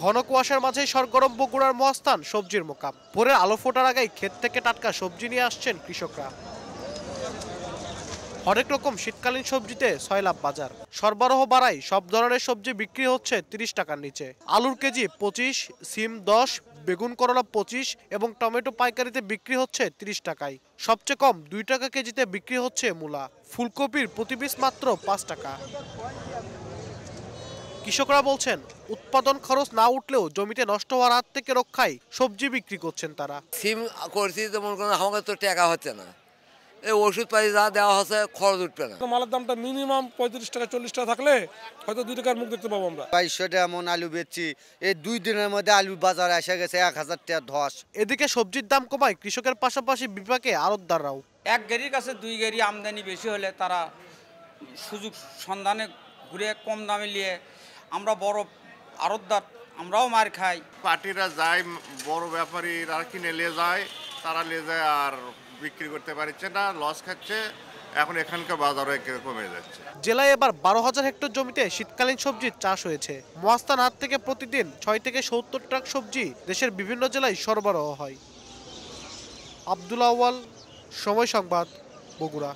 ঘন কুয়াশার মাঝেই সরগরম বগুড়ার মহাস্থান সবজির মোকাম। ভোরের আলো ফোটার আগেই ক্ষেত থেকে টাটকা সবজি নিয়ে আসছেন কৃষকরা। হরেক রকম শীতকালীন সবজিতে সয়লাভ বাজার। সরবরাহ বাড়ায় সব ধরনের সবজি বিক্রি হচ্ছে ৩০ টাকার নিচে। আলুর কেজি ২৫, সিম ১০, বেগুন করলা ২৫ এবং টমেটো পাইকারিতে বিক্রি হচ্ছে ৩০ টাকায়। সবচেয়ে কম ২ টাকা কেজিতে বিক্রি হচ্ছে মূলা। ফুলকপির প্রতি পিস মাত্র ৫ টাকা। কৃষকরা বলছেন উৎপাদন খরচ না উঠলেও জমিতে নষ্ট হওয়ার হাত থেকে রক্ষায় সবজি বিক্রি করছেন তারা। সিম করছি যেমন কোনো আমাকে তো টাকা হচ্ছে না, এই ওষুধ পাতি যা দেওয়া হচ্ছে খরচ উঠবে না। মালের দামটা মিনিমাম ৩৫ টাকা ৪০ টাকা থাকলে হয়তো ২ টাকার মুখ দেখতে পাবো আমরা। ২২০০ টাকা মন আলু বেচছি, এই ২ দিনের মধ্যে আলু বাজারে এসে গেছে ১০০০ টাকা ধস। এদিকে সবজির দাম কমায় কৃষকের পাশাপাশি বিপাকে আড়তদাররাও। এক গাড়ির কাছে ২ গাড়ি আমদানি বেশি হলে তারা সুযোগ সন্ধানে ঘুরে কম দামে নিয়ে আমরা বড় আড়তদার আমরাও মার খাই। পার্টিরা যায়, বড় ব্যাপারীরা কিনে নিয়ে যায়, তারা নিয়ে যায় আর বিক্রি করতে পারছে না, লস খাচ্ছে। এখন এখানকার বাজারে কমে যাচ্ছে। জেলায় এবার ১২,০০০ হেক্টর জমিতে শীতকালীন সবজির চাষ হয়েছে। মহাস্থান হাট থেকে প্রতিদিন ৬ থেকে ৭০ ট্রাক সবজি দেশের বিভিন্ন জেলায় সরবরাহ হয়। আব্দুল আউয়াল, সময় সংবাদ, বগুড়া।